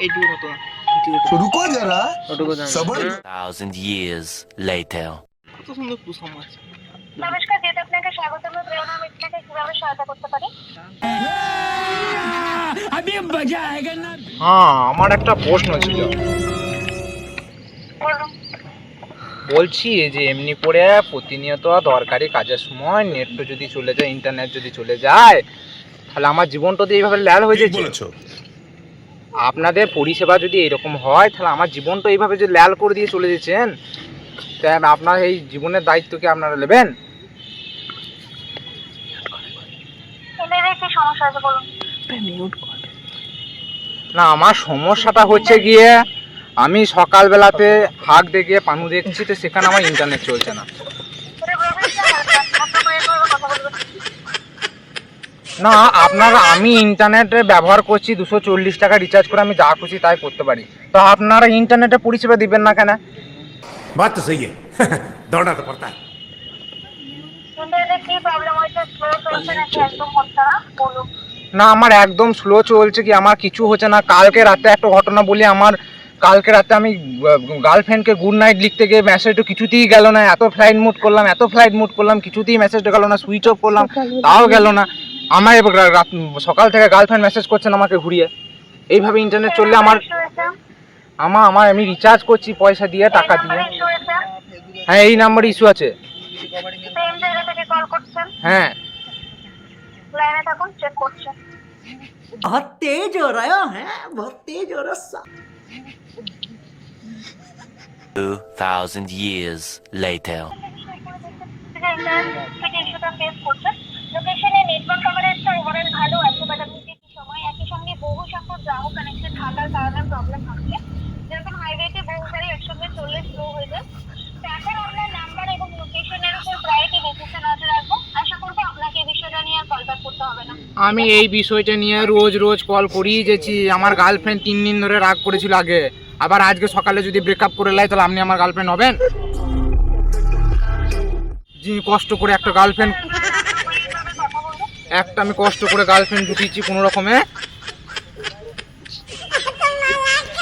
এইটুকু মতো না। रुको जरा ওটুকু জানো। सबर 1,000 years later. কত সুন্দর কুসমাজ। নমস্কার, যেহেতু আপনাকে স্বাগতম, প্রেরণা আমি আপনাকে কিভাবে সহায়তা করতে পারি? হ্যাঁ, আমার একটা প্রশ্ন ছিল। বলুন। বলছি যে এমনি করে প্রতিনিয়ত দরকারি কাজের সময় নেট যদি চলে যায়, ইন্টারনেট যদি চলে যায়, তাহলে আমার জীবনটা তো এইভাবে ল্যাল হয়ে যাচ্ছে। আপনাদের পরিষেবা যদি এরকম হয়, তাহলে আমার জীবনটা এইভাবে যে ল্যাল করে দিয়ে চলে যাচ্ছেন, তাই আপনার এই জীবনের দায়িত্ব কি আপনারা নেবেন? এদের কি সমস্যা আছে বলুন? না, আমার সমস্যাটা হচ্ছে গিয়ে আমি সকালবেলাতে হাঁক দিয়ে পানু দেখছি, তো সেখানে আমার ইন্টারনেট চলছে না। না, আপনারা, আমি ইন্টারনেটে ব্যবহার করছি 240 টাকা রিচার্জ করে, আমি যা খুশি তাই করতে পারি, তো আপনারা ইন্টারনেটে পরিষেবা দিবেন না কেন? बात तो सही है दौड़ना तो पड़ता है। এদের কি প্রবলেম হয়েছে? স্লো চলছে নাকি একদম হচ্ছে না? বলুন। না, আমার একদম স্লো চলছে, কি আমার কিছু হচ্ছে না। কালকে রাতে একটা ঘটনা বলি, আমার কালকে রাতে আমি গার্লফ্রেন্ডকে গুড নাইট লিখতে গিয়ে মেসেজটা কিছুতেই গেল না। এত ফ্লাইট মুড করলাম, কিছুতেই মেসেজটা গেল না। সুইচ অফ করলাম, তাও গেল না। আমার সকাল থেকে গার্লফ্রেন্ড মেসেজ করছেন আমাকে ঘুরিয়ে। এইভাবে ইন্টারনেট চললে আমি রিচার্জ করছি পয়সা দিয়ে, টাকা দিয়ে। হ্যাঁ, এই নাম্বারে ইস্যু আছে। সেম জায়গা থেকে কল করছেন? হ্যাঁ। লাইনে থাকুন, চেক করছেন। बहुत तेज हो रहा है बहुत तेज हो रहा 2,000 years later. ইস্যুটা ফেস করছেন। লোকেশনে নেটওয়ার্ক কভারেজটা ওভারঅল ভালো আছে, বাট আপনি যে সময় একই সঙ্গে বহু সংখ্যক গ্রাহক কানেকশন থাকার কারণে প্রবলেম হচ্ছে। যেরকম হাইওয়েতে বহু গাড়ি একসঙ্গে চললে স্লো হয়ে যায়। তো এখন আপনার নাম্বার এবং লোকেশনের উপর প্রায়োরিটি বেসিসে নজর রাখবো। আশা করবো আপনাকে এই বিষয়টা নিয়ে আর কল ব্যাক করতে হবে না। আমি এই বিষয়টা নিয়ে রোজ কল করিয়ে যেছি। আমার গার্লফ্রেন্ড 3 দিন ধরে রাগ করেছিল আগে, আবার আজকে সকালে যদি ব্রেকআপ করে লাই, তাহলে আপনি আমার গার্লফ্রেন্ড হবেন? জি, কষ্ট করে একটা গার্লফ্রেন্ড আমি কষ্ট করে গার্লফ্রেন্ড জুটিয়েছি কোনো রকমে,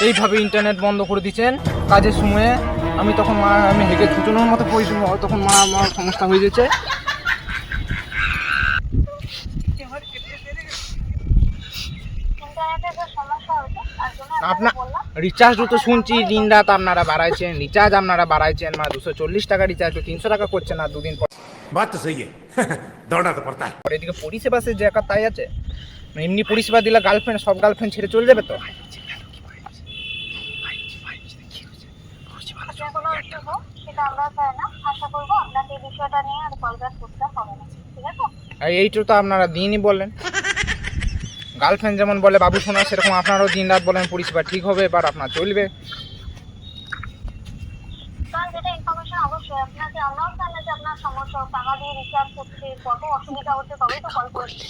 এইভাবে ইন্টারনেট বন্ধ করে দিচ্ছেন কাজের সময়ে। আমি তখন আমি হেগে ছুটানোর মতো তখন আমার সমস্যা হয়ে যাচ্ছে। আপনার রিচার্জ তো শুনছি দিন রাত আপনারা বাড়াইছেন, মানে 240 টাকা রিচার্জ 300 টাকা করছেন আর দুদিন পর। बात तो सही है दौड़ना तो पड़ता है। এদিকে পরিষেবা সে জায়গা তাই আছে, এমনি পরিষেবা দিলে সব গার্লফ্রেন্ড ছেড়ে চলে যাবে তো। সেটা আমরা চাই না। আশা করবো আপনাকে এই বিষয়টা নিয়ে আর কল ব্যাক করতে হবে না, ঠিক আছে? এইটা তো আপনারা দিনই বলেন, গার্লফ্রেন্ড যেমন বলে বাবু শোনা, সেরকম আপনারাও দিন রাত বলেন পরিষেবা ঠিক হবে, এবার আপনার চলবে। কারণ যেটা ইনফরমেশন অবশ্যই আপনাকে, আমরাও জানি যে আপনার সমস্যা, টাকা দিয়ে রিচার্জ করছে, কত অসুবিধা হচ্ছে, তবেই তো কল করছি।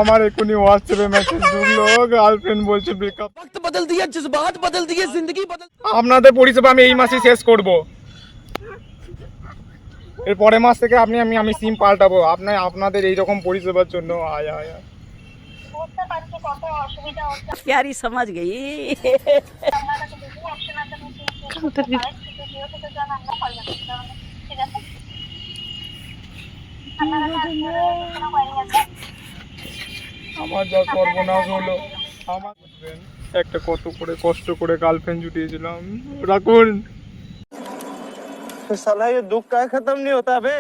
আমার এখনই হোয়াটসঅ্যাপে মেসেজ ঢুকলো, গার্লফ্রেন্ড বলছে ব্রেকআপ। वक्त बदल दिया जज्बात बदल दिए जिंदगी बदल। আপনাদের পরিষেবা আমি এই মাসে শেষ করব। এর পরের মাস থেকে আমি সিম পাল্টাবো আপনাদের এইরকম পরিষেবার জন্য। বুঝতে পারছি কত অসুবিধা হচ্ছে। प्यारी समझ गई আপনার কাছে কিছু অপশন আছে, আপনি জিও থেকে যান, আমরা কল ব্যাক করতে হবে, ঠিক আছে? আপনার কাছে কোনো কোয়ারি আছে? আমার যা সর্বনাশ হলো। আমার একটা কষ্ট করে গার্লফ্রেন্ড জুটিয়েছিলাম, রাখুন। साला ये दुख का खत्म नहीं होता बे।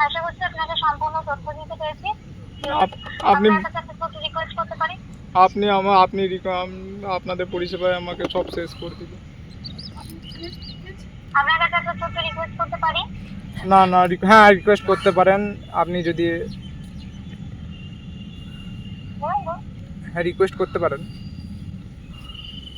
আশা করছি আপনাকে সম্পূর্ণ তথ্য দিতে পেরেছি। আপনি আপনার কাছে একটা রিকোয়েস্ট করতে পারি? আপনাদের পরিষেবায় আমাকে সব শেষ করে দিল। আপনার কাছে একটা ছোট্ট রিকোয়েস্ট করতে পারি? না, হ্যাঁ রিকোয়েস্ট করতে পারেন আপনি, যদি হ্যাঁ রিকোয়েস্ট করতে পারেন।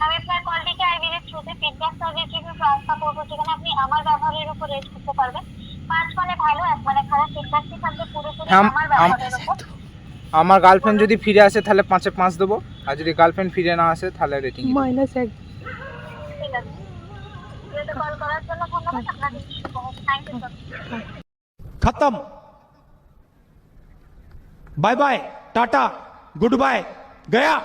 আমি আপনার কলটিকে আইবির থ্রুতে ফিডব্যাক সার্ভিস রিভিউ ট্রান্সফার করবো, যেখানে আপনি আমার ব্যবহারের উপর রেট করতে পারবেন। 5 মানে ভালো, 1 মানে খারাপ। ফিডব্যাকটি থাকবে পুরোপুরি আমার ব্যবহারের উপর। আমার গার্লফ্রেন্ড যদি ফিরে আসে তাহলে 5-এ 5 দেবো, আর যদি গার্লফ্রেন্ড ফিরে না আসে তাহলে রেটিং -1। ঠিক আছে, এটা কল করার জন্য ধন্যবাদ। আপনাকে থ্যাংক ইউ। खत्म बाय बाय टाटा गुड बाय गया